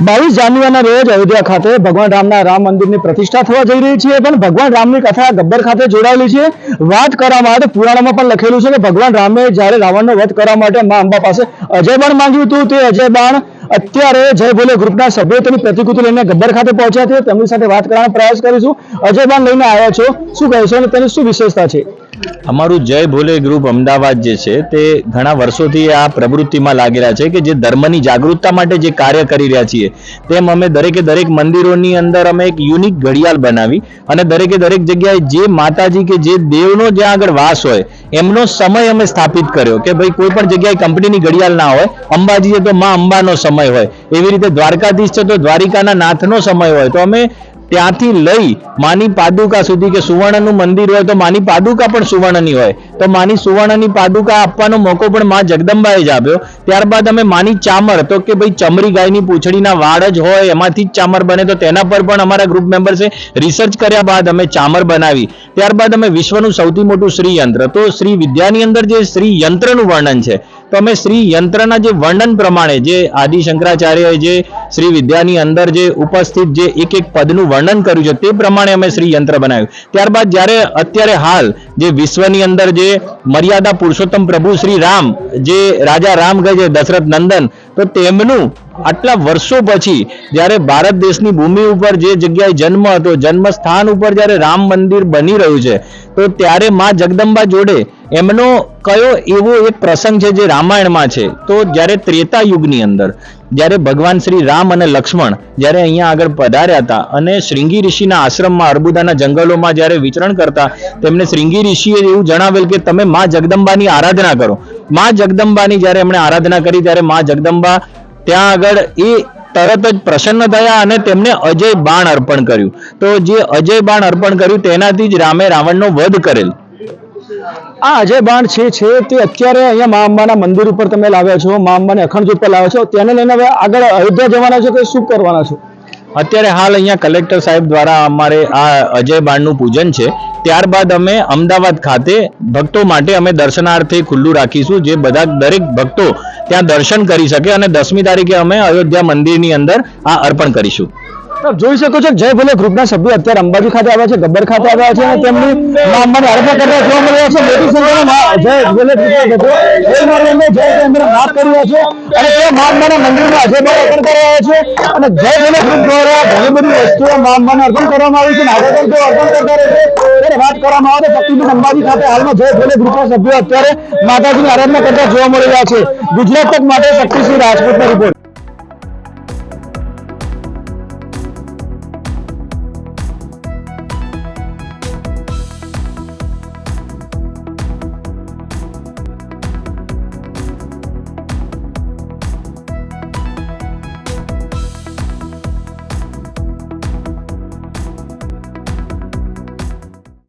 बावीस जान्युआरीના રોજ અયોધ્યા ખાતે ભગવાન રામના રામ મંદિરની પ્રતિષ્ઠા થવા જઈ રહી છે, પણ ભગવાન રામની કથા ગબ્બર ખાતે જોડાયેલી છે। વાત કરવામાં આવે તો પુરાણમાં પણ લખેલું છે કે ભગવાન રામે જ્યારે રાવણનો વધ કરવા માટે મા અંબા પાસે અજય બાણ માંગ્યું હતું, તે અજય બાણ અત્યારે જય ભોલે ગ્રુપના સભ્યો તેની પ્રતિકૃતિ લઈને ગબ્બર ખાતે પહોંચ્યા છે। તેમની સાથે વાત કરવાનો પ્રયાસ કરીશું। અજય બાણ લઈને આવ્યા છો, શું કહેશો અને તેની શું વિશેષતા છે? અમારું જય ભોલે ગ્રુપ અમદાવાદ જે છે તે ઘણા વર્ષોથી આ પ્રવૃત્તિમાં લાગેલા છે કે જે ધર્મની જાગૃતતા માટે જે કાર્ય કરી રહ્યા છીએ, તેમ અમે દરેક મંદિરોની અંદર અમે એક યુનિક ઘડિયાળ બનાવી અને દરેક જગ્યાએ જે માતાજી કે જે દેવનો જ્યાં આગળ વાસ હોય એમનો સમય અમે સ્થાપિત કર્યો કે ભાઈ કોઈ પણ જગ્યાએ કંપનીની ઘડિયાળ ના હોય, અંબાજી છે તો માં અંબાનો સમય હોય, એવી રીતે દ્વારકાધીશ છે તો દ્વારિકાના નાથનો સમય હોય, તો અમે ત્યાંથી લઈ માની પાદુકા સુધી કે સુવર્ણનું મંદિર હોય તો માની પાદુકા પણ સુવર્ણની હોય તો માની સુવર્ણની પાદુકા આપવાનો મોકો પણ માં જગદંબાએ જ આપ્યો। ત્યારબાદ અમે માની ચામર, તો કે ભાઈ ચમરી ગાયની પૂંછડીના વાળ જ હોય એમાંથી જ ચામર બને, તો તેના પર પણ અમારા ગ્રુપ મેમ્બર્સે રિસર્ચ કર્યા બાદ અમે ચામર બનાવી। ત્યારબાદ અમે વિશ્વનું સૌથી મોટું શ્રી યંત્ર, તો શ્રી વિદ્યાની અંદર જે શ્રી યંત્રનું વર્ણન છે તો અમે શ્રી યંત્રના જે વર્ણન પ્રમાણે જે આદિ શંકરાચાર્યએ જે શ્રી વિદ્યાની અંદર જે ઉપસ્થિત જે એક પદનું વર્ણન કર્યું છે તે પ્રમાણે અમે શ્રી યંત્ર બનાવ્યું। ત્યારબાદ જ્યારે અત્યારે હાલ જે વિશ્વની અંદર જે મર્યાદા પુરુષોત્તમ પ્રભુ શ્રી રામ, જે રાજા રામ કહે છે દશરથ નંદન, તો તેમનું આટલા વર્ષો પછી જ્યારે ભારત દેશની ભૂમિ ઉપર જે જગ્યાએ જન્મ હતો, જન્મ સ્થાન ઉપર જ્યારે રામ મંદિર બની રહ્યું છે, તો ત્યારે માં જગદંબા જોડે એમનો કયો એવો એક પ્રસંગ છે જે રામાયણમાં છે, તો જ્યારે ત્રેતા યુગની અંદર જ્યારે ભગવાન શ્રી રામ અને લક્ષ્મણ જ્યારે અહીંયા આગળ પધાર્યા હતા અને શ્રીંગી ઋષિના આશ્રમમાં અર્બુદાના જંગલોમાં જ્યારે વિચરણ કરતા, તેમને શ્રીંગી ઋષિએ એવું જણાવેલ કે તમે માં જગદંબાની આરાધના કરો। માં જગદંબાની જ્યારે એમણે આરાધના કરી ત્યારે માં જગદંબા ત્યાં આગળ એ તરત જ પ્રસન્ન થયા અને તેમને અજય બાણ અર્પણ કર્યું। તો જે અજય બાણ અર્પણ કર્યું તેનાથી જ રામે રાવણનો વધ કરેલ। આ અજય બાણ છે તે અત્યારે અહીંયા મા અંબાના મંદિર ઉપર તમે લાવ્યા છો, મા અંબાની અખંડ જ્યોત પર લાવ્યા છો, તેને લઈને હવે આગળ અયોધ્યા જવાના છો કે શું કરવાના છો? અત્યારે હાલ અહીંયા કલેક્ટર સાહેબ દ્વારા અમારે આ અજય બાણનું પૂજન છે, ત્યારબાદ અમે અમદાવાદ ખાતે ભક્તો માટે અમે દર્શનાર્થે ખુલ્લું રાખીશું, જે બધા દરેક ભક્તો ત્યાં દર્શન કરી શકે અને 10મી તારીખે અમે અયોધ્યા મંદિરની અંદર આ અર્પણ કરીશું। જોઈ શકો છો જય ભોલે ગ્રુપના સભ્યો અત્યારે અંબાજી ખાતે આવ્યા છે, ગબ્બર ખાતે આવ્યા છે અને તેમની મા અંબાની આરાધના કરવા જોવા મળ્યા છે। મોટી સંખ્યામાં જય ભોલે વાત કરી રહ્યા છે અને તે મા અંબાના મંદિરમાં અજય બાણ અર્પણ કરી રહ્યા છે અને જય ભોલે ગ્રુપ દ્વારા ઘણી બધી વસ્તુઓ મા અંબાને અર્પણ કરવામાં આવી છે અને આગળ પણ અર્પણ કરતા રહેશે। ત્યારે વાત કરવામાં આવે તો શક્તિપીઠ અંબાજી ખાતે હાલમાં જય ભોલે ગ્રુપના સભ્યો અત્યારે માતાજીની આરાધના કરતા જોવા મળી રહ્યા છે। ગુજરાત તક માટે શક્તિસિંહ રાજપૂતનો રિપોર્ટ।